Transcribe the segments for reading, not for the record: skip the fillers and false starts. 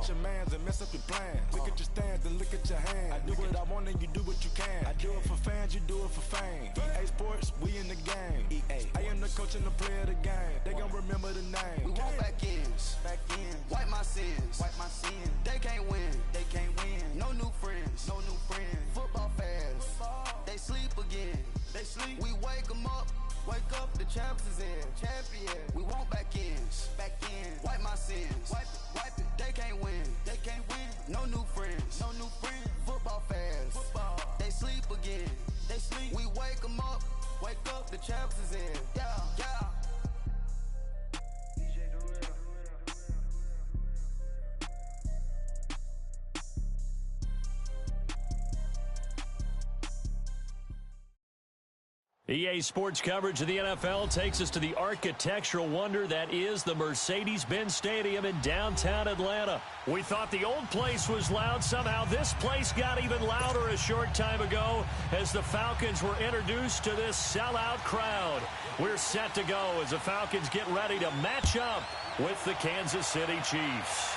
Get your mans and mess up your plans. Look at your stands and look at your hands. I do what I want and you do what you can. I do it for fans, you do it for fame. EA Sports, we in the game. EA. I am the coach and the player of the game. They gon' remember the name. We want back ends. Wipe my sins. They can't win. No new friends. Football fans. They sleep again. We wake them up. Wake up, the champs is in. Champion. We want back ends. Wipe my sins. Wipe it. They can't win. No new friends. Football fans. They sleep again. We wake them up. Wake up, the champs is in. Yeah. EA Sports coverage of the NFL takes us to the architectural wonder that is the Mercedes-Benz Stadium in downtown Atlanta. We thought the old place was loud. Somehow this place got even louder a short time ago as the Falcons were introduced to this sellout crowd. We're set to go as the Falcons get ready to match up with the Kansas City Chiefs.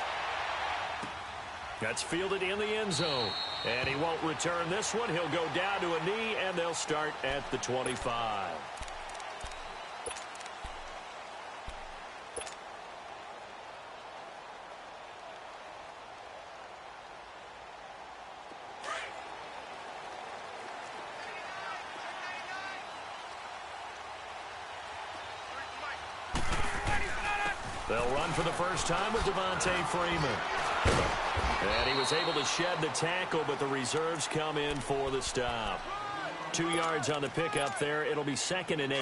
That's fielded in the end zone. And he won't return this one. He'll go down to a knee, and they'll start at the 25. They'll run for the first time with Devontae Freeman. And he was able to shed the tackle, but the reserves come in for the stop. 2 yards on the pickup there. It'll be 2nd and 8.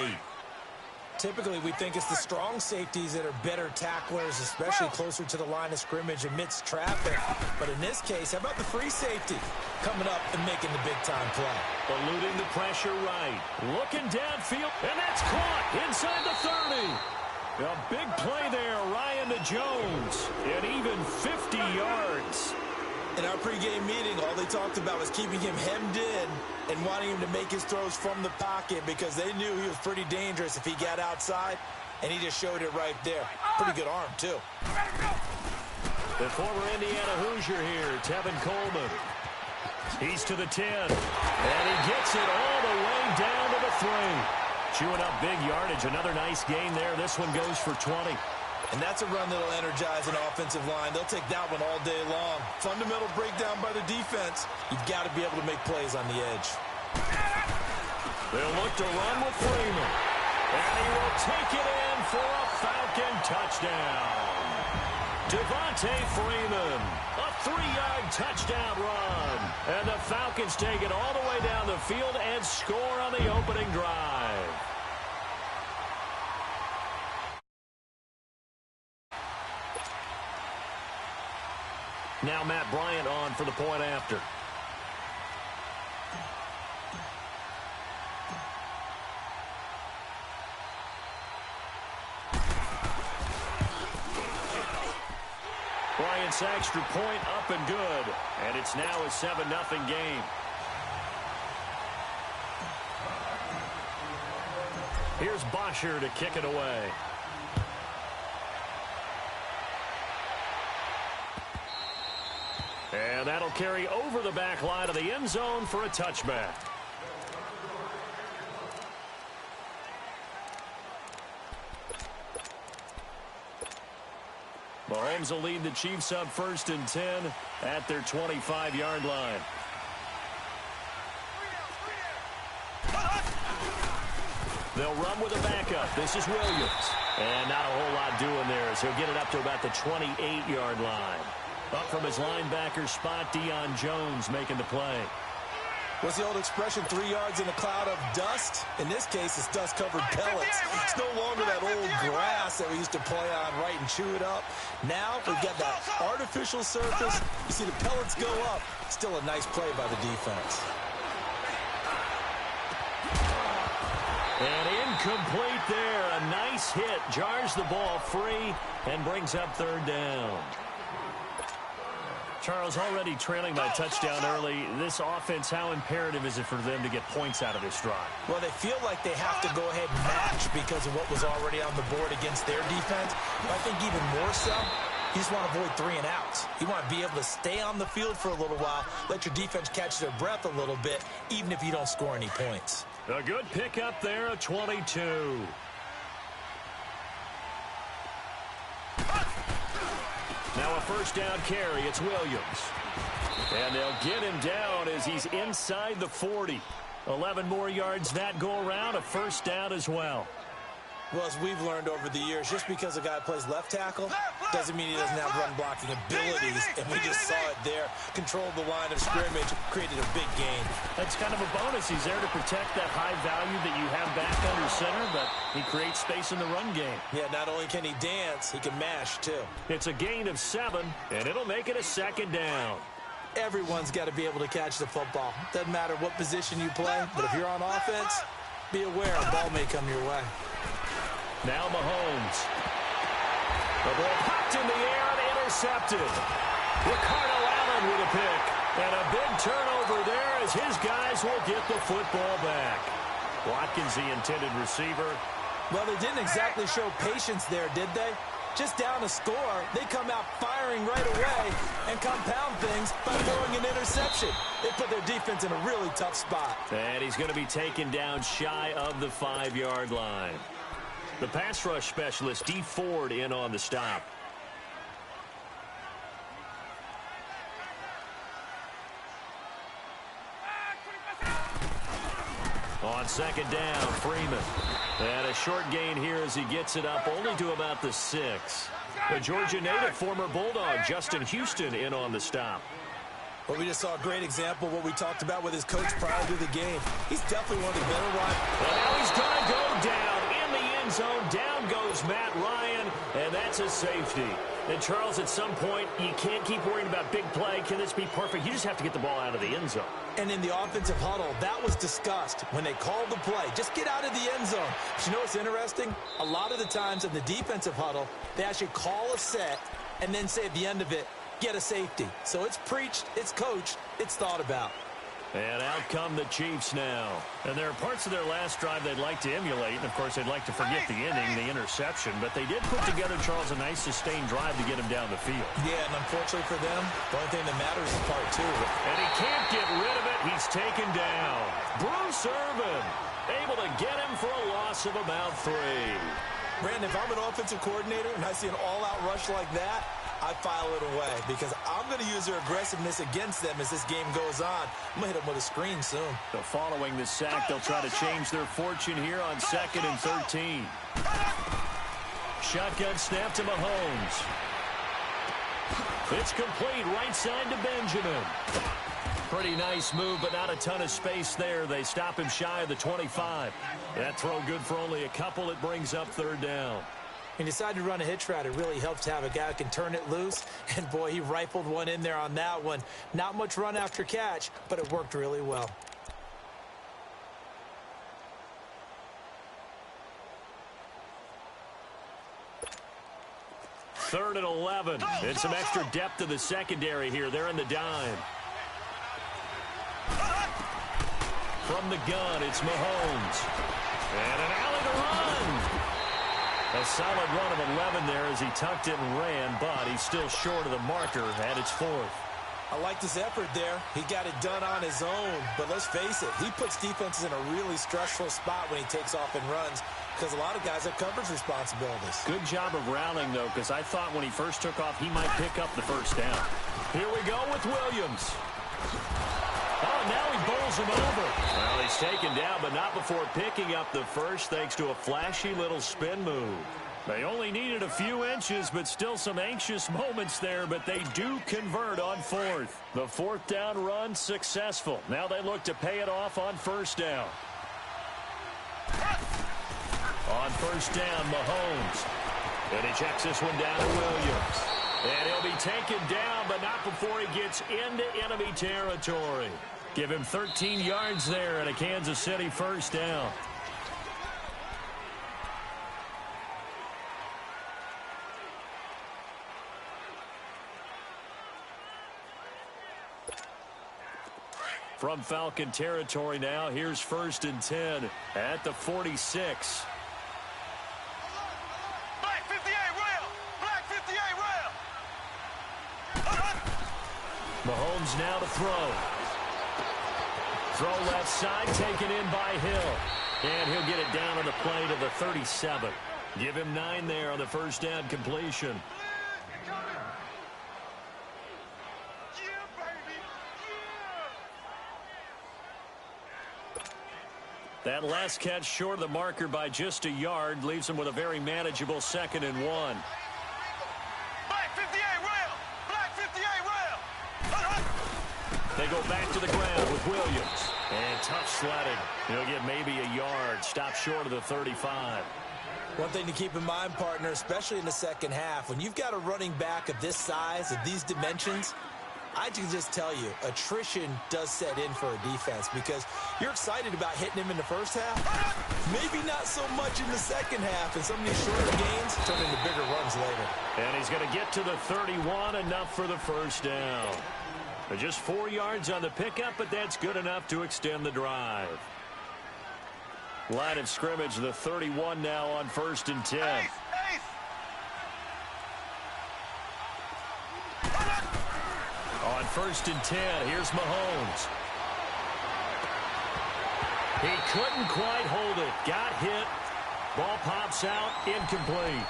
Typically, we think it's the strong safeties that are better tacklers, especially closer to the line of scrimmage amidst traffic. But in this case, how about the free safety coming up and making the big-time play? Eluding the pressure right. Looking downfield, and that's caught inside the 30. A big play there, Ryan to Jones, and even 50 yards. In our pregame meeting, all they talked about was keeping him hemmed in and wanting him to make his throws from the pocket because they knew he was pretty dangerous if he got outside, and he just showed it right there. Pretty good arm, too. The former Indiana Hoosier here, Tevin Coleman. He's to the 10, and he gets it all the way down to the 3. Chewing up big yardage. Another nice gain there. This one goes for 20. And that's a run that'll energize an offensive line. They'll take that one all day long. Fundamental breakdown by the defense. You've got to be able to make plays on the edge. They'll look to run with Freeman. And he will take it in for a Falcon touchdown. Devontae Freeman, a 3-yard touchdown run. And the Falcons take it all the way down the field and score on the opening drive. Now Matt Bryant on for the point after. Bryant's extra point up and good. And it's now a 7-0 game. Here's Bosher to kick it away. And that'll carry over the back line of the end zone for a touchback. Mahomes will lead the Chiefs up 1st and 10 at their 25-yard line. They'll run with a backup. This is Williams. And not a whole lot doing there as he'll get it up to about the 28-yard line. Up from his linebacker spot, Deion Jones making the play. What's the old expression, 3 yards in a cloud of dust? In this case, it's dust-covered pellets. It's no longer that old grass that we used to play on, right, and chew it up. Now we've got that artificial surface. You see the pellets go up. Still a nice play by the defense. And incomplete there. A nice hit. Jars the ball free and brings up 3rd down. Charles, already trailing by touchdown early. This offense, how imperative is it for them to get points out of this drive? Well, they feel like they have to go ahead and match because of what was already on the board against their defense. But I think even more so, You just want to avoid 3 and outs. You want to be able to stay on the field for a little while, let your defense catch their breath a little bit, even if you don't score any points. A good pickup there at 22. Now a first down carry. It's Williams. And they'll get him down as he's inside the 40. 11 more yards that go around, a first down as well. Well, as we've learned over the years, just because a guy plays left tackle doesn't mean he doesn't have run-blocking abilities, and we just saw it there. Controlled the line of scrimmage, created a big gain. That's kind of a bonus. He's there to protect that high value that you have back under center, but he creates space in the run game. Yeah, not only can he dance, he can mash, too. It's a gain of 7, and it'll make it a second down. Everyone's got to be able to catch the football. Doesn't matter what position you play, but if you're on offense, be aware a ball may come your way. Now Mahomes. The ball popped in the air and intercepted. Ricardo Allen with a pick. And a big turnover there as his guys will get the football back. Watkins, the intended receiver. Well, they didn't exactly show patience there, did they? Just down a score, they come out firing right away and compound things by throwing an interception. They put their defense in a really tough spot. And he's going to be taken down shy of the 5-yard line. The pass rush specialist, Dee Ford, in on the stop. On second down, Freeman. And a short gain here as he gets it up only to about the 6. The Georgia native, former Bulldog, Justin Houston, in on the stop. Well, we just saw a great example of what we talked about with his coach prior to the game. He's definitely one of the better wide. And now he's going to go down in the end zone. Down goes Matt Ryan, and that's a safety. And, Charles, at some point, you can't keep worrying about big play. Can this be perfect? You just have to get the ball out of the end zone. And in the offensive huddle, that was discussed when they called the play. Just get out of the end zone. But you know what's interesting? A lot of the times in the defensive huddle, they actually call a set and then say at the end of it, get a safety. So it's preached, it's coached, it's thought about. And out come the Chiefs now. And there are parts of their last drive they'd like to emulate. And, of course, they'd like to forget the inning, the interception. But they did put together, Charles, a nice sustained drive to get him down the field. Yeah, and unfortunately for them, the only thing that matters is part 2. And he can't get rid of it. He's taken down. Bruce Irvin able to get him for a loss of about 3. Brandon, if I'm an offensive coordinator and I see an all-out rush like that, I file it away because I'm going to use their aggressiveness against them as this game goes on. I'm going to hit them with a screen soon. So following the sack, they'll try to change their fortune here on 2nd and 13. Shotgun snap to Mahomes. It's complete right side to Benjamin. Pretty nice move, but not a ton of space there. They stop him shy of the 25. That throw good for only a couple. It brings up 3rd down. He decided to run a hitch route. It really helps to have a guy who can turn it loose. And, boy, he rifled one in there on that one. Not much run after catch, but it worked really well. Third and 11. And some extra depth to the secondary here. They're in the dime. From the gun, it's Mahomes. And an alley to run. A solid run of 11 there as he tucked it and ran, but he's still short of the marker at its 4th. I liked his effort there. He got it done on his own. But let's face it, he puts defenses in a really stressful spot when he takes off and runs because a lot of guys have coverage responsibilities. Good job of rallying, though, because I thought when he first took off, he might pick up the first down. Here we go with Williams. Oh, now he bowls him over. Well, he's taken down, but not before picking up the first thanks to a flashy little spin move. They only needed a few inches, but still some anxious moments there, but they do convert on 4th. The 4th down run successful. Now they look to pay it off on 1st down. On 1st down, Mahomes. And he checks this one down to Williams. And he'll be taken down, but not before he gets into enemy territory. Give him 13 yards there and a Kansas City 1st down. From Falcon territory now, here's 1st and 10 at the 46. Black 58 rail! Black 58 rail! Mahomes now to throw. Throw left side, taken in by Hill. And he'll get it down on the play to the 37. Give him 9 there on the first down completion. That last catch short of the marker by just a yard leaves him with a very manageable 2nd and 1. Black 58 rail! Black 58 rail! They go back to the ground with Williams. And tough sledding. He'll get maybe a yard. Stop short of the 35. One thing to keep in mind, partner, especially in the second half, when you've got a running back of this size, of these dimensions, I can just tell you, attrition does set in for a defense because you're excited about hitting him in the first half. Maybe not so much in the second half, and some of these shorter gains turn into bigger runs later. And he's going to get to the 31, enough for the first down. Just 4 yards on the pickup, but that's good enough to extend the drive. Line of scrimmage, the 31 now on 1st and 10. On 1st and 10, here's Mahomes. He couldn't quite hold it. Got hit. Ball pops out, incomplete.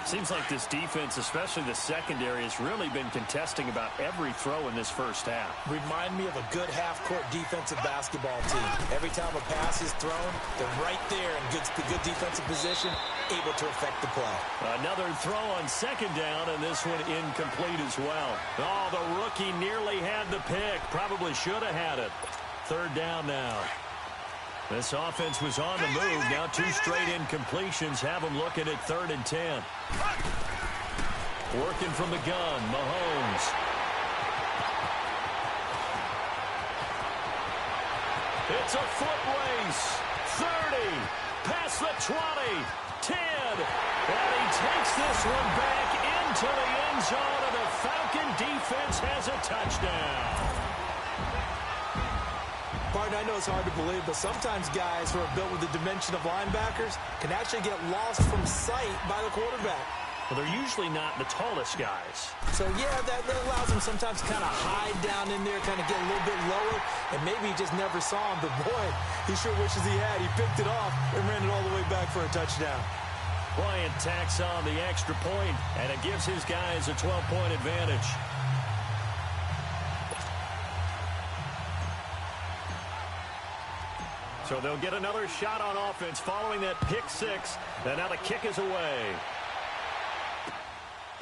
Seems like this defense, especially the secondary, has really been contesting about every throw in this first half. Remind me of a good half-court defensive basketball team. Every time a pass is thrown, they're right there in good defensive position, able to affect the play. Another throw on 2nd down, and this one incomplete as well. Oh, the rookie nearly had the pick. Probably should have had it. 3rd down now. This offense was on the move. Now 2 straight incompletions have them looking at 3rd and 10. Working from the gun, Mahomes. It's a foot race. 30, past the 20, 10. And he takes this one back into the end zone, and the Falcon defense has a touchdown. Partner, I know it's hard to believe, but sometimes guys who are built with the dimension of linebackers can actually get lost from sight by the quarterback. Well, they're usually not the tallest guys. So, yeah, that allows them sometimes to kind of hide down in there, kind of get a little bit lower, and maybe he just never saw him. But, boy, he sure wishes he had. He picked it off and ran it all the way back for a touchdown. Bryant tacks on the extra point, and it gives his guys a 12-point advantage. So they'll get another shot on offense following that pick 6. And now the kick is away.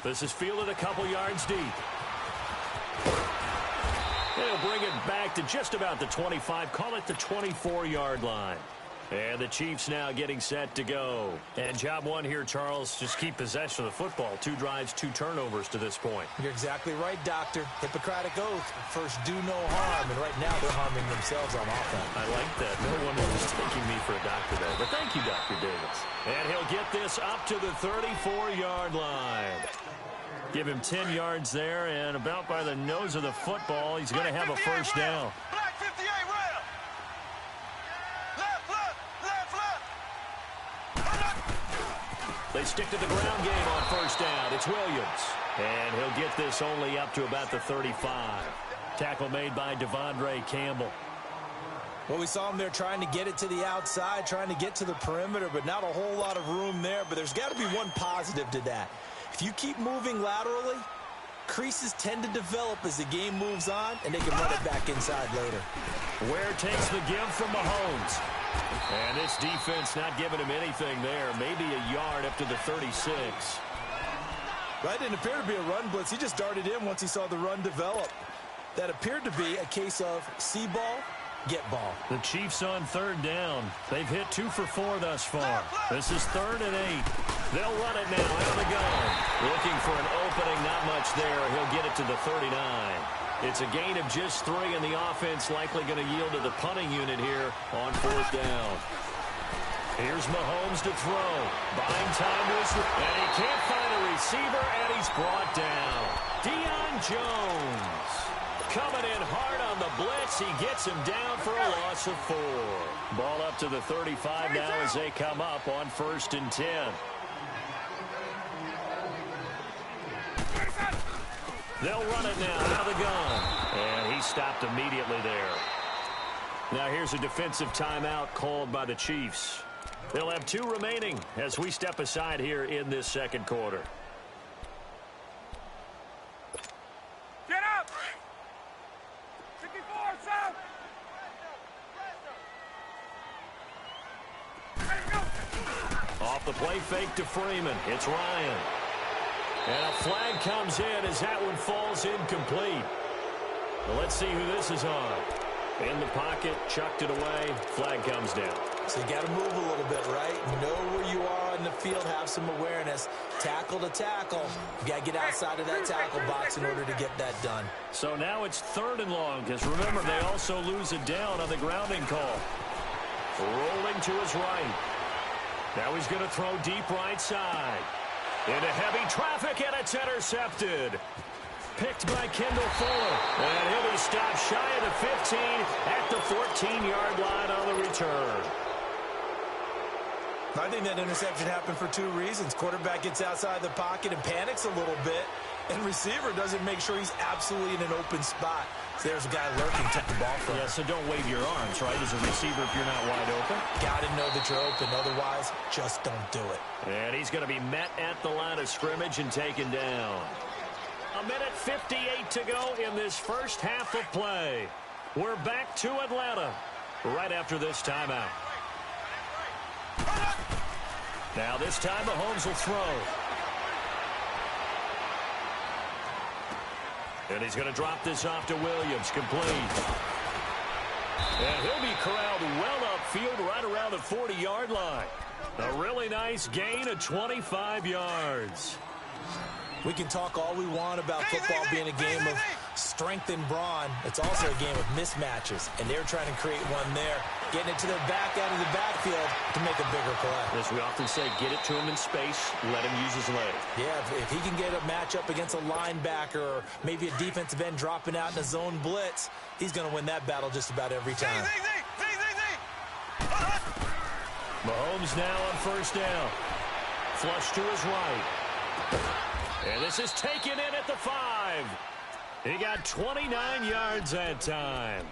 This is fielded a couple yards deep. They'll bring it back to just about the 25. Call it the 24-yard line. And the Chiefs now getting set to go. And job one here, Charles, just keep possession of the football. 2 drives, 2 turnovers to this point. You're exactly right, Doctor. Hippocratic oath. First, do no harm. And right now, they're harming themselves on offense. I like that. No one was taking me for a doctor there. But thank you, Dr. Davis. And he'll get this up to the 34-yard line. Give him 10 yards there, and about by the nose of the football, he's going to have a first down. Black 58 rail! They stick to the ground game on first down. It's Williams. And he'll get this only up to about the 35. Tackle made by Devondre Campbell. Well, we saw him there trying to get it to the outside, trying to get to the perimeter, but not a whole lot of room there. But there's got to be one positive to that. If you keep moving laterally, creases tend to develop as the game moves on, and they can run it back inside later. Ware takes the give from Mahomes. And this defense not giving him anything there. Maybe a yard up to the 36. That didn't appear to be a run blitz. He just darted in once he saw the run develop. That appeared to be a case of see ball, get ball. The Chiefs on 3rd down. They've hit 2 for 4 thus far. This is 3rd and 8. They'll run it now out of the gun. Looking for an opening, not much there. He'll get it to the 39. It's a gain of just 3, and the offense likely going to yield to the punting unit here on 4th down. Here's Mahomes to throw. Buying time to his, and he can't find a receiver, and he's brought down. Deion Jones coming in hard on the blitz. He gets him down for a loss of 4. Ball up to the 35 now as they come up on 1st and 10. They'll run it now out of the gun. And he stopped immediately there. Now here's a defensive timeout called by the Chiefs. They'll have 2 remaining as we step aside here in this second quarter. Get up! 54, south! Off the play fake to Freeman. It's Ryan. And a flag comes in as that one falls incomplete. Well, let's see who this is on. In the pocket, chucked it away. Flag comes down. So you got to move a little bit, right? Know where you are on the field, have some awareness. Tackle to tackle. You got to get outside of that tackle box in order to get that done. So now it's 3rd and long, because remember, they also lose it down on the grounding call. Rolling to his right. Now he's going to throw deep right side. Into heavy traffic, and it's intercepted. Picked by Kendall Fuller. And he'll be stopped shy of the 15 at the 14-yard line on the return. I think that interception happened for 2 reasons. Quarterback gets outside the pocket and panics a little bit, and receiver doesn't make sure he's absolutely in an open spot. So there's a guy lurking, took the ball from him. Yeah, so don't wave your arms, right, as a receiver if you're not wide open. Got to know that you're open. Otherwise, just don't do it. And he's going to be met at the line of scrimmage and taken down. 1:58 to go in this first half of play. We're back to Atlanta right after this timeout. Now this time Mahomes will throw. And he's going to drop this off to Williams. Complete. And he'll be corralled well upfield right around the 40-yard line. A really nice gain of 25 yards. We can talk all we want about football being a game of strength and brawn. It's also a game of mismatches, and they're trying to create one there, getting it to their back out of the backfield to make a bigger play. As we often say, get it to him in space, let him use his leg. Yeah, if he can get a matchup against a linebacker or maybe a defensive end dropping out in a zone blitz, he's going to win that battle just about every time. Mahomes now on first down. Flush to his right. And this is taken in at the 5. He got 29 yards that time.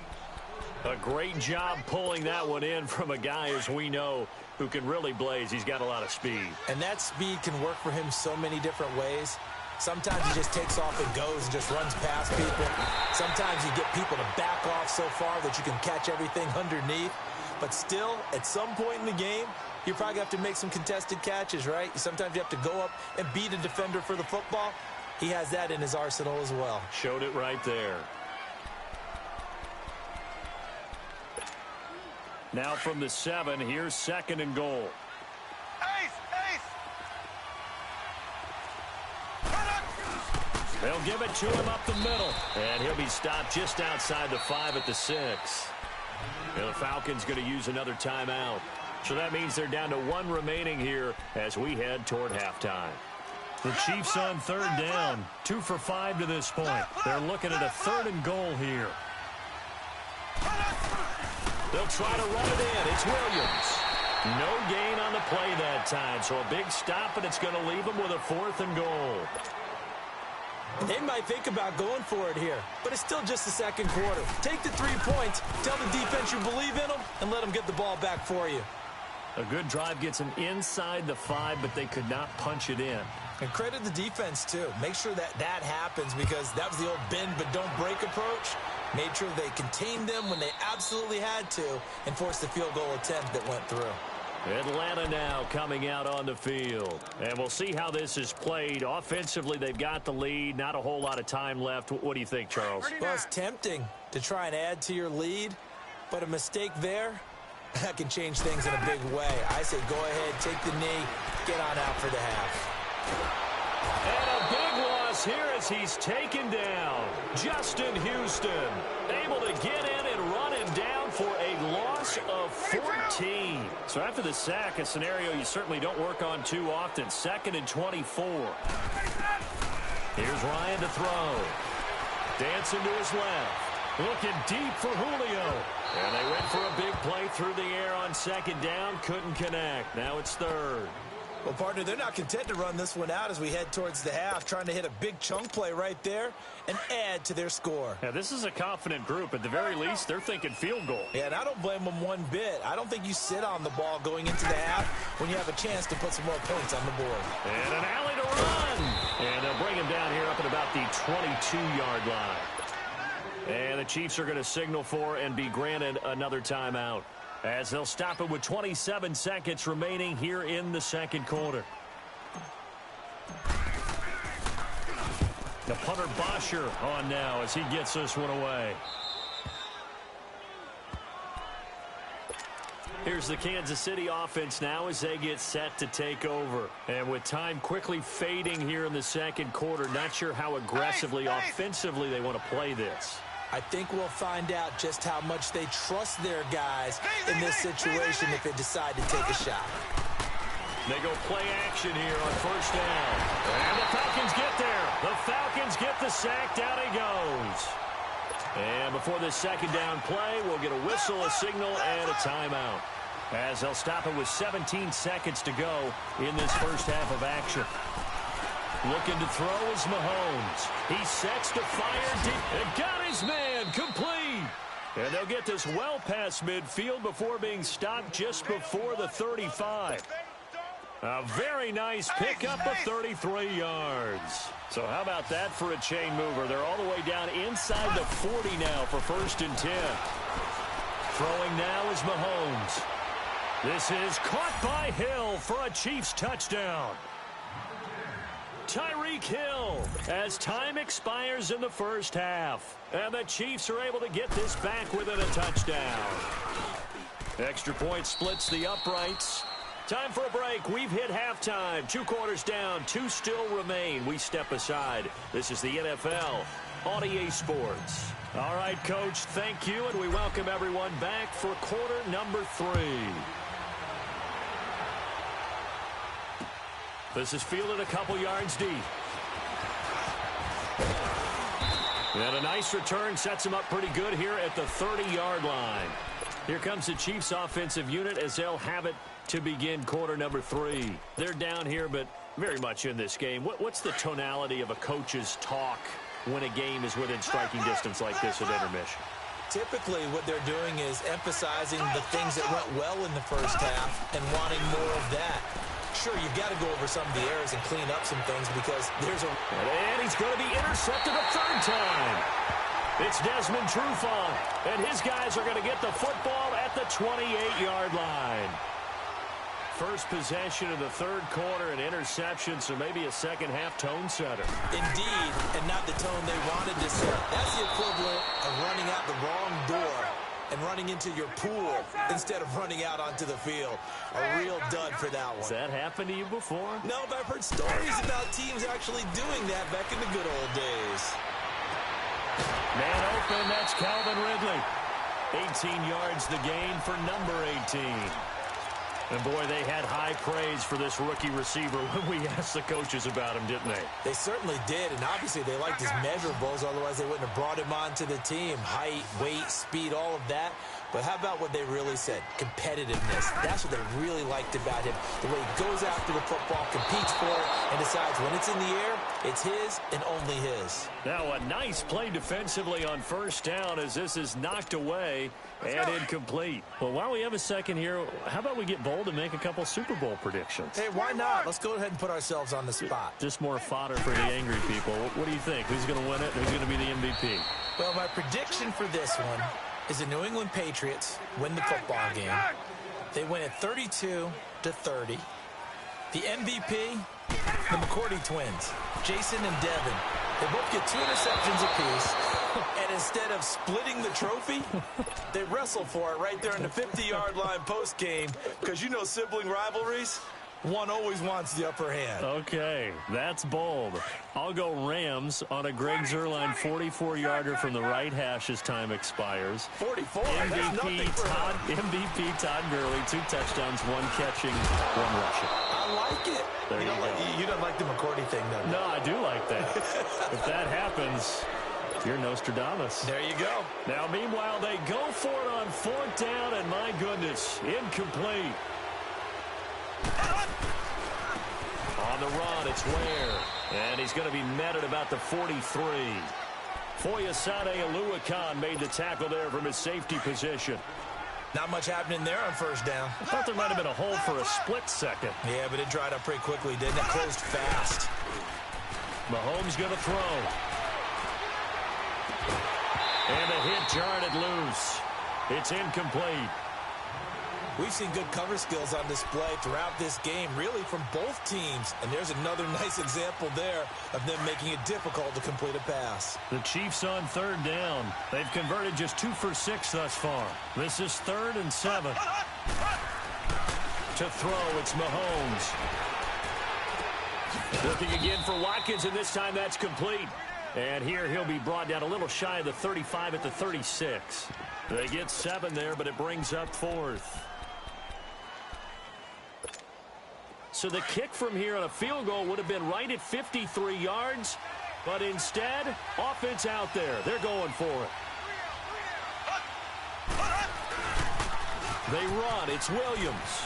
A great job pulling that one in from a guy, as we know, who can really blaze. He's got a lot of speed. And that speed can work for him so many different ways. Sometimes he just takes off and goes and just runs past people. Sometimes you get people to back off so far that you can catch everything underneath. But still, at some point in the game, you probably have to make some contested catches, right? Sometimes you have to go up and beat a defender for the football. He has that in his arsenal as well. Showed it right there. Now from the 7, here's 2nd and goal. They'll give it to him up the middle. And he'll be stopped just outside the 5 at the 6. And the Falcons going to use another timeout. So that means they're down to 1 remaining here as we head toward halftime. The Chiefs on 3rd down. 2 for 5 to this point. They're looking at a 3rd and goal here. They'll try to run it in. It's Williams. No gain on the play that time. So a big stop, and it's going to leave them with a 4th and goal. They might think about going for it here, but it's still just the second quarter. Take the 3 points, tell the defense you believe in them, and let them get the ball back for you. A good drive gets them inside the 5, but they could not punch it in. And credit the defense, too. Make sure that happens, because that was the old bend but don't break approach. Made sure they contained them when they absolutely had to and forced the field goal attempt that went through. Atlanta now coming out on the field. And we'll see how this is played. Offensively, they've got the lead. Not a whole lot of time left. What do you think, Charles? Well, it's tempting to try and add to your lead, but a mistake there, that can change things in a big way. I say go ahead, take the knee, get on out for the half. And a big loss here as he's taken down. Justin Houston able to get in and run him down for a loss of 14. So after the sack, a scenario you certainly don't work on too often. 2nd and 24. Here's Ryan to throw. Dancing to his left. Looking deep for Julio. And they went for a big play through the air on 2nd down. Couldn't connect. Now it's 3rd. Well, partner, they're not content to run this one out as we head towards the half, trying to hit a big chunk play right there and add to their score. Yeah, this is a confident group. At the very least, they're thinking field goal. Yeah, and I don't blame them one bit. I don't think you sit on the ball going into the half when you have a chance to put some more points on the board. And an alley to run. And they'll bring him down here up at about the 22-yard line. And the Chiefs are going to signal for and be granted another timeout, as they'll stop it with 27 seconds remaining here in the second quarter. The punter Bosher on now as he gets this one away. Here's the Kansas City offense now as they get set to take over. And with time quickly fading here in the second quarter, not sure how aggressively, offensively they want to play this. I think we'll find out just how much they trust their guys in this situation if they decide to take a shot. They go play action here on first down. And the Falcons get there. The Falcons get the sack. Down he goes. And before this second down play, we'll get a whistle, a signal, and a timeout, as they'll stop it with 17 seconds to go in this first half of action. Looking to throw is Mahomes. He sets to fire deep. And got his man complete. And they'll get this well past midfield before being stopped just before the 35. A very nice pickup of 33 yards. So how about that for a chain mover? They're all the way down inside the 40 now for first and 10. Throwing now is Mahomes. This is caught by Hill for a Chiefs touchdown. Tyreek Hill as time expires in the first half. And the Chiefs are able to get this back within a touchdown. Extra point splits the uprights. Time for a break. We've hit halftime. 2 quarters down. 2 still remain. We step aside. This is the NFL on EA Sports. All right, Coach, thank you, and we welcome everyone back for quarter number 3. This is fielded a couple yards deep. And a nice return sets him up pretty good here at the 30-yard line. Here comes the Chiefs offensive unit as they'll have it to begin quarter number 3. They're down here, but very much in this game. What's the tonality of a coach's talk when a game is within striking distance like this at intermission? Typically, what they're doing is emphasizing the things that went well in the first half and wanting more of that. Sure, you've got to go over some of the errors and clean up some things because there's a... And he's going to be intercepted a third time. It's Desmond Trufant, and his guys are going to get the football at the 28-yard line. First possession of the third quarter, an interception, so maybe a second-half tone setter. Indeed, and not the tone they wanted to set. That's the equivalent of running out the wrong door and running into your pool instead of running out onto the field. A real dud for that one. Has that happened to you before? No, but I've heard stories about teams actually doing that back in the good old days. Man open, that's Calvin Ridley. 18 yards the gain for number 18. And, boy, they had high praise for this rookie receiver when we asked the coaches about him, didn't they? They certainly did, and obviously they liked his measurables, otherwise they wouldn't have brought him onto the team. Height, weight, speed, all of that. But how about what they really said? Competitiveness. That's what they really liked about him. The way he goes after the football, competes for it, and decides when it's in the air, it's his and only his. Now a nice play defensively on first down as this is knocked away and incomplete. Well, while we have a second here, how about we get bold and make a couple Super Bowl predictions? Hey, why not? Let's go ahead and put ourselves on the spot. Just more fodder for the angry people. What do you think? Who's going to win it? Who's going to be the MVP? Well, my prediction for this one is the New England Patriots win the football game. They win it 32-30. The MVP, the McCourty twins, Jason and Devin. They both get 2 interceptions apiece. And instead of splitting the trophy, they wrestle for it right there in the 50-yard line post-game. Because you know sibling rivalries, one always wants the upper hand. Okay, that's bold. I'll go Rams on a Greg Zuerlein 44-yarder from the right hash as time expires. 44? MVP Todd Gurley, 2 touchdowns, 1 catching, 1 rushing. I like it. There you go. You don't like the McCourty thing, though. No, I do like that. If that happens, you're Nostradamus. There you go. Now, meanwhile, they go for it on 4th down, and my goodness, incomplete. On the run, it's Ware. And he's going to be met at about the 43. Foyesade Oluwakan made the tackle there from his safety position. Not much happening there on first down. I thought there might have been a hole for a split second. Yeah, but it dried up pretty quickly, didn't it? Closed fast. Mahomes going to throw. And the hit jarred it loose. It's incomplete. We've seen good cover skills on display throughout this game, really from both teams. And there's another nice example there of them making it difficult to complete a pass. The Chiefs on third down. They've converted just 2 for 6 thus far. This is 3rd and 7. To throw, it's Mahomes. Looking again for Watkins, and this time that's complete. And here he'll be brought down a little shy of the 35 at the 36. They get 7 there, but it brings up 4th. So the kick from here on a field goal would have been right at 53 yards. But instead, offense out there. They're going for it. They run. It's Williams.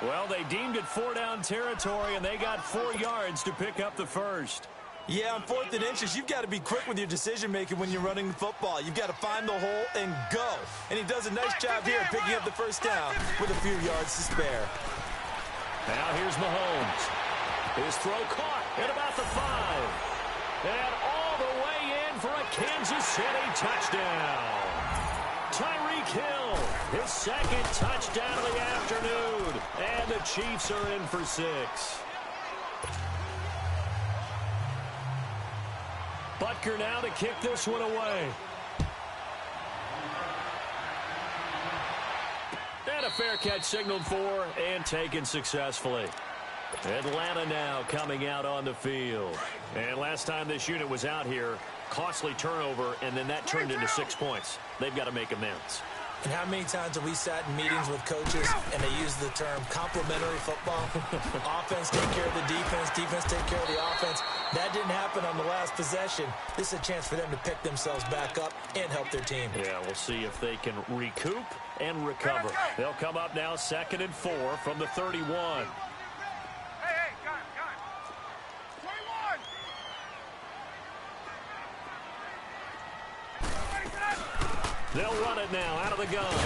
Well, they deemed it 4-down territory, and they got 4 yards to pick up the first. Yeah, on 4th and inches, you've got to be quick with your decision-making when you're running the football. You've got to find the hole and go. And he does a nice job here picking up the first down with a few yards to spare. Now here's Mahomes. His throw caught at about the 5. And all the way in for a Kansas City touchdown. Tyreek Hill, his 2nd touchdown of the afternoon. And the Chiefs are in for 6. Butker now to kick this one away. And a fair catch signaled for and taken successfully. Atlanta now coming out on the field. And last time this unit was out here, costly turnover, and then that turned into 6 points. They've got to make amends. And how many times have we sat in meetings with coaches and they use the term complementary football? Offense take care of the defense, defense take care of the offense. That didn't happen on the last possession. This is a chance for them to pick themselves back up and help their team. Yeah, we'll see if they can recoup and recover. They'll come up now 2nd and 4 from the 31. Hey, got it. 21. They'll run it now out of the gun.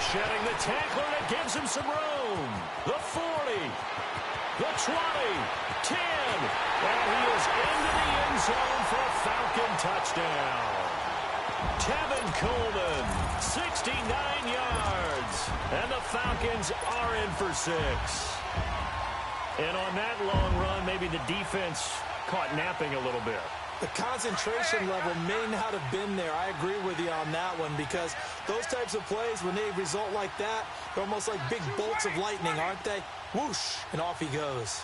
Shedding the tackler that gives him some room. The 40. The 20. 10. And he is into the end zone for a Falcon touchdown. Tevin Coleman, 69 yards. And the Falcons are in for 6. And on that long run, maybe the defense caught napping a little bit. The concentration level may not have been there. I agree with you on that one because those types of plays, when they result like that, they're almost like big bolts of lightning, aren't they? Whoosh, and off he goes.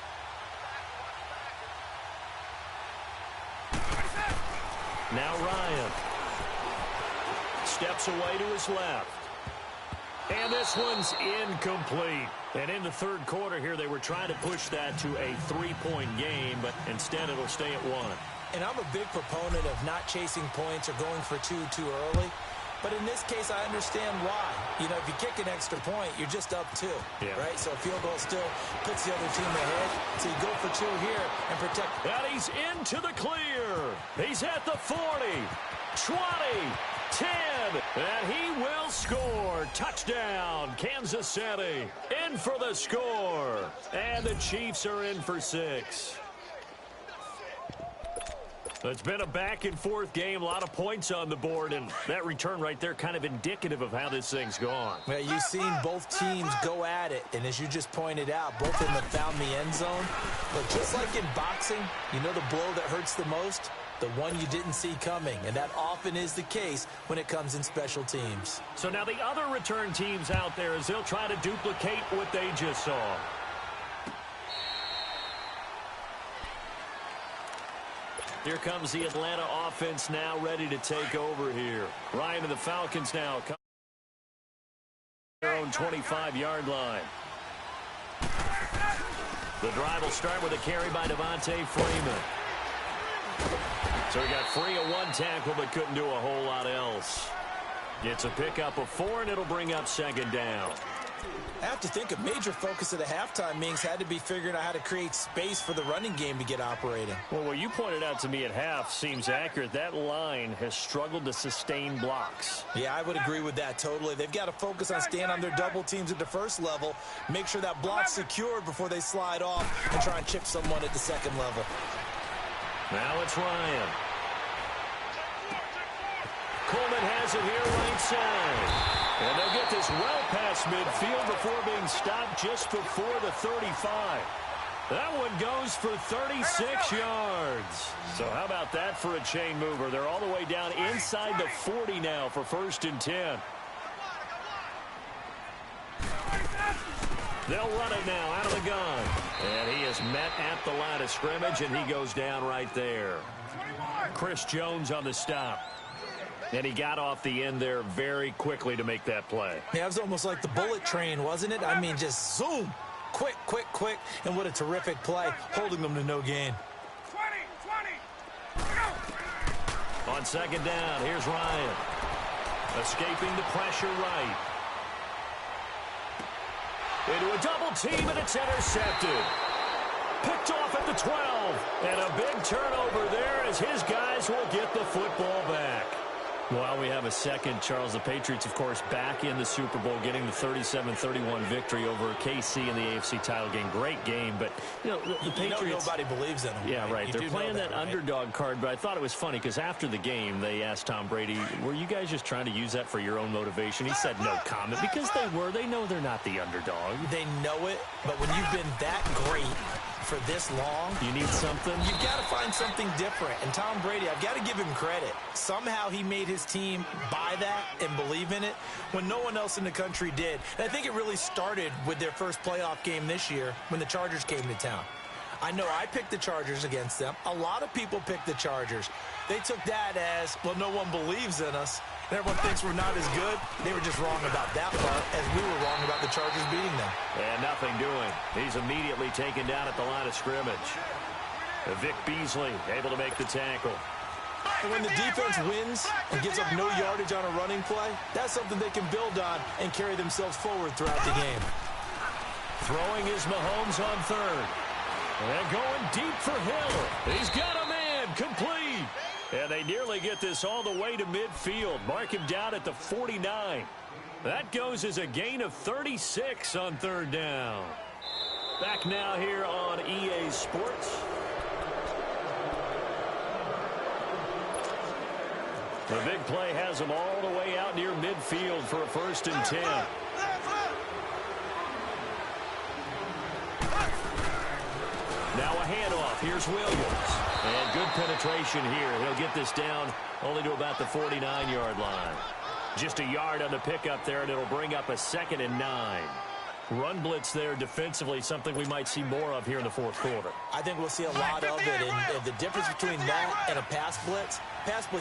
Now Ryan steps away to his left. And this one's incomplete. And in the 3rd quarter here, they were trying to push that to a 3-point game, but instead it'll stay at 1. And I'm a big proponent of not chasing points or going for 2 too early. But in this case, I understand why. You know, if you kick an extra point, you're just up 2, right? So a field goal still puts the other team ahead. So you go for 2 here and protect. And he's into the clear. He's at the 40, 20, 10, and he will score. Touchdown, Kansas City. In for the score. And the Chiefs are in for 6. It's been a back-and-forth game, a lot of points on the board, and that return right there kind of indicative of how this thing's gone. Well, you've seen both teams go at it, and as you just pointed out, both of them have found the end zone. But just like in boxing, you know the blow that hurts the most? The one you didn't see coming, and that often is the case when it comes in special teams. So now the other return teams out there as they'll try to duplicate what they just saw. Here comes the Atlanta offense now ready to take over here. Ryan and the Falcons now come their own 25-yard line. The drive will start with a carry by Devontae Freeman. So he got free of 1 tackle but couldn't do a whole lot else. It's a pickup of 4, and it'll bring up 2nd down. I have to think a major focus of the halftime meetings had to be figuring out how to create space for the running game to get operating. Well, what you pointed out to me at half seems accurate. That line has struggled to sustain blocks. Yeah, I would agree with that totally. They've got to focus on staying on their double teams at the first level, make sure that block's secured before they slide off and try and chip someone at the second level. Now it's Ryan. Coleman has it here right side. And they'll get this well past midfield before being stopped just before the 35. That one goes for 36 yards. So how about that for a chain mover? They're all the way down inside the 40 now for 1st and 10. They'll run it now out of the gun. And he is met at the line of scrimmage, and he goes down right there. Chris Jones on the stop. And he got off the end there very quickly to make that play. Yeah, it was almost like the bullet train, wasn't it? I mean, just zoom. Quick, quick, quick. And what a terrific play, holding them to no gain. 20. On 2nd down, here's Ryan. Escaping the pressure right. Into a double team, and it's intercepted. Picked off at the 12. And a big turnover there as his guys will get the football back. While we have a second, Charles, the Patriots, of course, back in the Super Bowl, getting the 37-31 victory over KC in the AFC title game. Great game, but, you know, the Patriots... nobody believes in them. Yeah, right. They're playing that underdog card, but I thought it was funny because after the game, they asked Tom Brady, were you guys just trying to use that for your own motivation? He said no comment because they were. They know they're not the underdog. They know it, but when you've been that great for this long, you need something. You've got to find something different. And Tom Brady, I've got to give him credit. Somehow he made his team buy that and believe in it when no one else in the country did. And I think it really started with their first playoff game this year when the Chargers came to town. I know I picked the Chargers against them. A lot of people picked the Chargers. They took that as, well, no one believes in us. And everyone thinks we're not as good. They were just wrong about that part, as we were wrong about the Chargers beating them. And nothing doing. He's immediately taken down at the line of scrimmage. Vic Beasley able to make the tackle. And when the defense wins and gives up no yardage on a running play, that's something they can build on and carry themselves forward throughout the game. Throwing is Mahomes on 3rd. And going deep for Hill. He's got a man complete. And they nearly get this all the way to midfield. Mark him down at the 49. That goes as a gain of 36 on 3rd down. Back now here on EA Sports. The big play has them all the way out near midfield for a 1st and 10. Now a handoff. Here's Williams. And good penetration here. He'll get this down only to about the 49-yard line. Just a yard on the pickup there, and it'll bring up a 2nd and 9. Run blitz there defensively, something we might see more of here in the 4th quarter. I think we'll see a lot of it. And the difference between that and a pass blitz,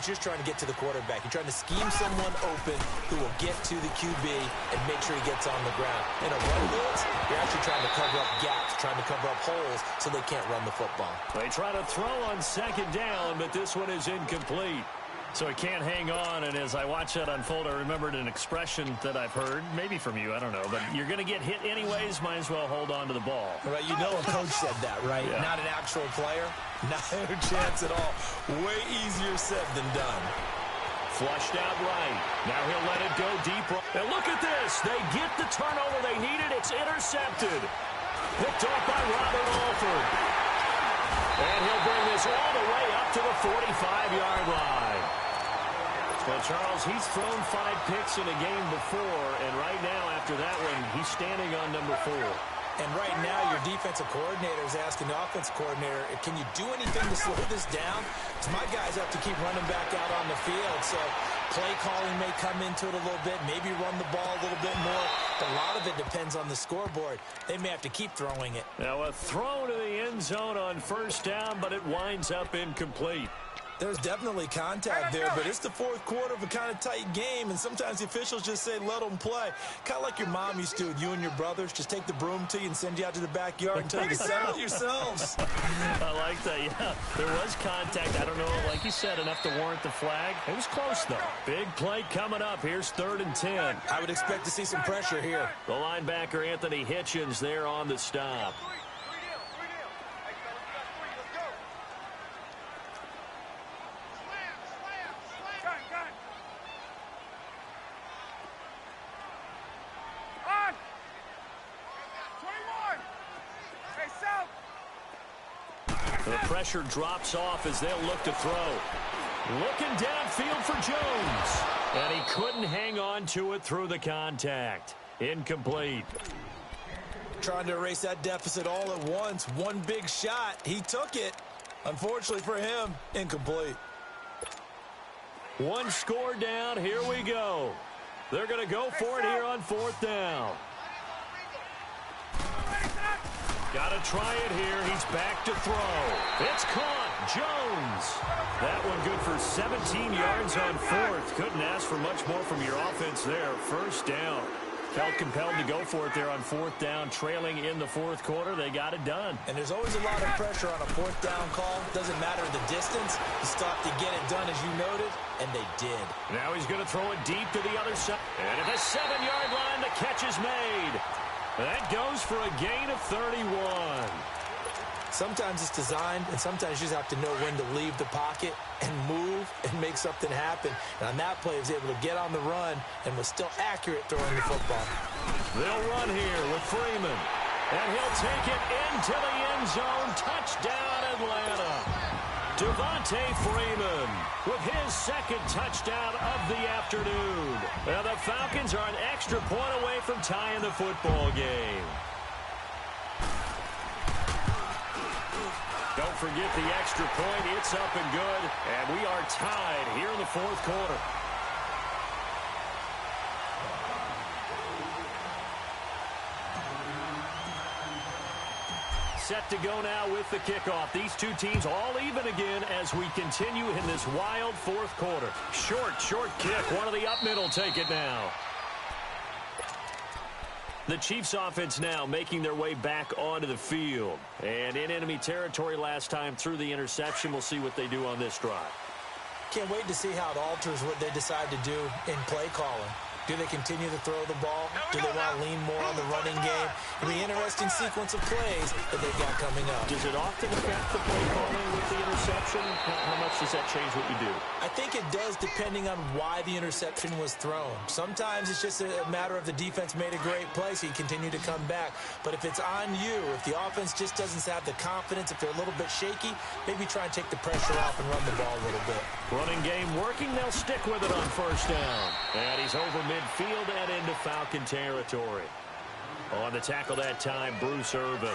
you're trying to get to the quarterback. You're trying to scheme someone open who will get to the QB and make sure he gets on the ground. In a run blitz, you're actually trying to cover up gaps, trying to cover up holes so they can't run the football. They try to throw on 2nd down, but this one is incomplete. So he can't hang on, and as I watch that unfold, I remembered an expression that I've heard, maybe from you, I don't know, but you're going to get hit anyways, might as well hold on to the ball. Right, you know a coach said that, right? Yeah. Not an actual player. Not a chance at all. Way easier said than done. Flushed out right. Now he'll let it go deep. And look at this. They get the turnover they needed. It's intercepted. Picked off by Robert Alford. And he'll bring this all the way up to the 45-yard line. Well, Charles, he's thrown 5 picks in a game before, and right now, after that one, he's standing on number 4. And right now, your defensive coordinator is asking the offensive coordinator, can you do anything to slow this down? Because my guys have to keep running back out on the field, so play calling may come into it a little bit, maybe run the ball a little bit more. But a lot of it depends on the scoreboard. They may have to keep throwing it. Now, a throw to the end zone on 1st down, but it winds up incomplete. There's definitely contact there, but it's the fourth quarter of a kind of tight game, and sometimes the officials just say, let them play. Kind of like your mom used to with you and your brothers. Just take the broom to you and send you out to the backyard and tell you to settle it yourselves. I like that, yeah. There was contact. I don't know, like you said, enough to warrant the flag. It was close, though. Big play coming up. Here's 3rd and 10. I would expect to see some pressure here. The linebacker, Anthony Hitchens, there on the stop. The pressure drops off as they'll look to throw. Looking downfield for Jones. And he couldn't hang on to it through the contact. Incomplete. Trying to erase that deficit all at once. One big shot. He took it. Unfortunately for him, incomplete. One score down. Here we go. They're going to go for it here on 4th down. Got to try it here. He's back to throw. It's caught. Jones. That one good for 17 yards on 4th. Couldn't ask for much more from your offense there. 1st down. Felt compelled to go for it there on 4th down. Trailing in the 4th quarter. They got it done. And there's always a lot of pressure on a 4th down call. Doesn't matter the distance. You still have to get it done as you noted. And they did. Now he's going to throw it deep to the other side. And at the 7-yard line, the catch is made. That goes for a gain of 31. Sometimes it's designed, and sometimes you just have to know when to leave the pocket and move and make something happen. And on that play, he was able to get on the run and was still accurate throwing the football. They'll run here with Freeman. And he'll take it into the end zone. Touchdown, Atlanta. Devontae Freeman with his 2nd touchdown of the afternoon. Now the Falcons are an extra point away from tying the football game. Don't forget the extra point. It's up and good. And we are tied here in the 4th quarter. Set to go now with the kickoff. These two teams all even again as we continue in this wild 4th quarter. Short kick. One of the up middle take it now. The Chiefs offense now making their way back onto the field. And in enemy territory last time through the interception. We'll see what they do on this drive. Can't wait to see how it alters what they decide to do in play calling. Do they continue to throw the ball? Do they want to lean more on the running game? It'll be an interesting sequence of plays that they've got coming up. Does it often affect the play calling with the interception? How much does that change what you do? I think it does depending on why the interception was thrown. Sometimes it's just a matter of the defense made a great play, so you continue to come back. But if it's on you, if the offense just doesn't have the confidence, if they're a little bit shaky, maybe try and take the pressure off and run the ball a little bit. Running game working. They'll stick with it on 1st down. And he's over midfield and into Falcon territory. On the tackle that time, Bruce Irvin.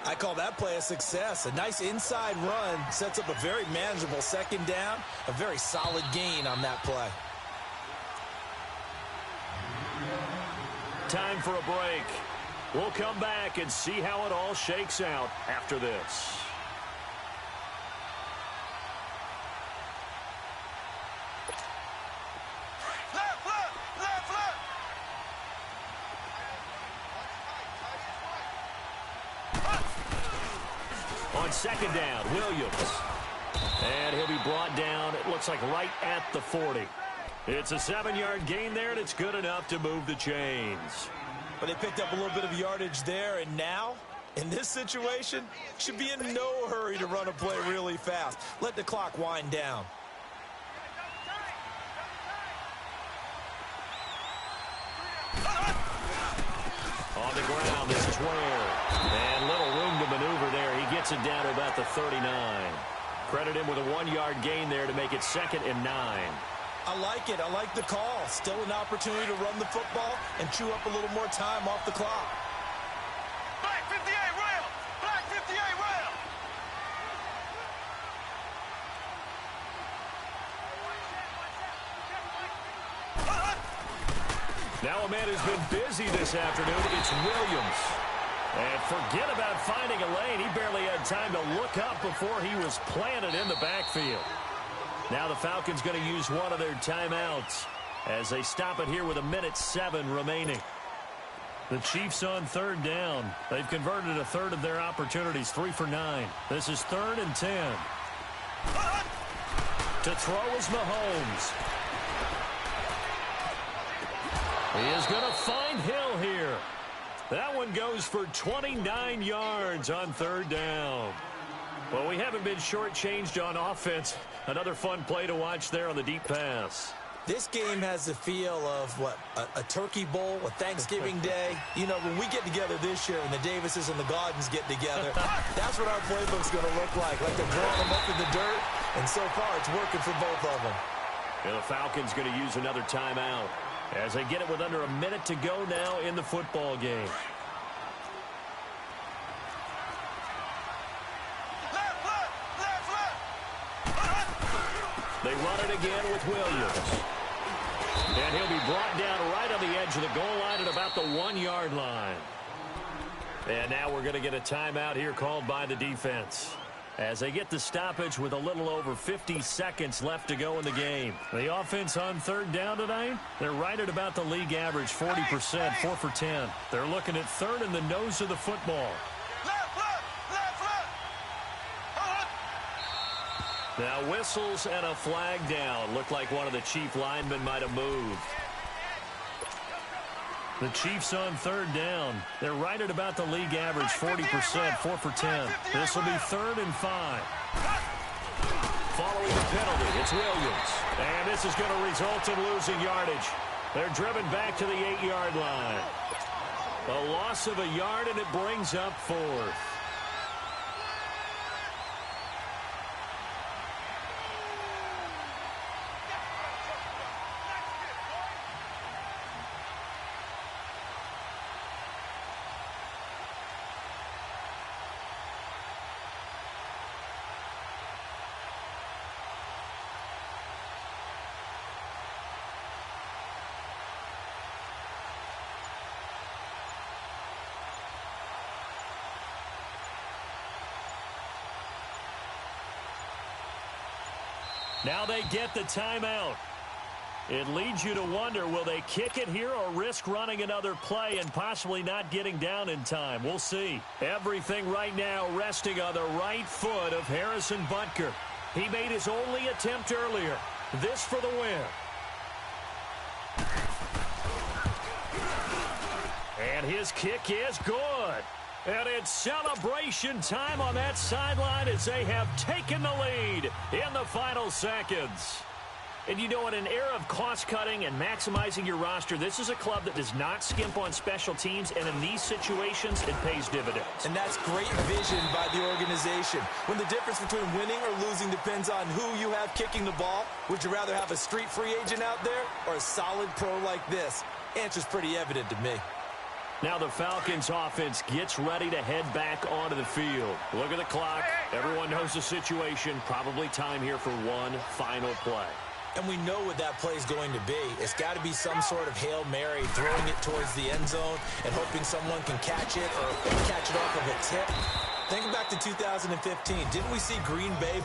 I call that play a success. A nice inside run sets up a very manageable 2nd down. A very solid gain on that play. Time for a break. We'll come back and see how it all shakes out after this. On 2nd down, Williams. And he'll be brought down, it looks like right at the 40. It's a 7-yard gain there, and it's good enough to move the chains. But they picked up a little bit of yardage there, and now, in this situation, should be in no hurry to run a play really fast. Let the clock wind down. On the ground, this is Ware. And little room to maneuver there. He gets it down to about the 39. Credit him with a 1-yard gain there to make it 2nd and 9. I like it. I like the call. Still an opportunity to run the football and chew up a little more time off the clock. Black 58 rail! Black 58 rail! Now a man who's been busy this afternoon. It's Williams. And forget about finding a lane. He barely had time to look up before he was planted in the backfield. Now the Falcons going to use one of their timeouts as they stop it here with 1:07 remaining. The Chiefs on third down. They've converted a third of their opportunities, 3 for 9. This is 3rd and 10. To throw is Mahomes. He is going to find Hill here. That one goes for 29 yards on third down. Well, we haven't been shortchanged on offense. Another fun play to watch there on the deep pass. This game has the feel of, a turkey bowl, a Thanksgiving day. You know, when we get together this year and the Davises and the Gaudens get together, that's what our playbook's going to look like they're throwing them up in the dirt, and so far it's working for both of them. And the Falcons going to use another timeout as they get it with under a minute to go now in the football game. They run it again with Williams. And he'll be brought down right on the edge of the goal line at about the 1-yard line. And now we're going to get a timeout here called by the defense as they get the stoppage with a little over 50 seconds left to go in the game. The offense on third down tonight, they're right at about the league average, 40%, 4 for 10. They're looking at third in the nose of the football. Now whistles and a flag down. Looked like one of the Chief linemen might have moved. The Chiefs on third down. They're right at about the league average, 40%, 4 for 10. This will be 3rd and 5. Following the penalty, it's Williams. And this is going to result in losing yardage. They're driven back to the 8-yard line. A loss of a yard, and it brings up 4th. Now they get the timeout. It leads you to wonder, will they kick it here or risk running another play and possibly not getting down in time? We'll see. Everything right now resting on the right foot of Harrison Butker. He made his only attempt earlier. This for the win. And his kick is good. And it's celebration time on that sideline as they have taken the lead in the final seconds. And you know, in an era of cost-cutting and maximizing your roster, this is a club that does not skimp on special teams, and in these situations, it pays dividends. And that's great vision by the organization. When the difference between winning or losing depends on who you have kicking the ball, would you rather have a street free agent out there or a solid pro like this? Answer's pretty evident to me. Now the Falcons offense gets ready to head back onto the field. Look at the clock. Everyone knows the situation. Probably time here for one final play. And we know what that play is going to be. It's got to be some sort of Hail Mary, throwing it towards the end zone and hoping someone can catch it or catch it off of a tip. Think back to 2015. Didn't we see Green Bay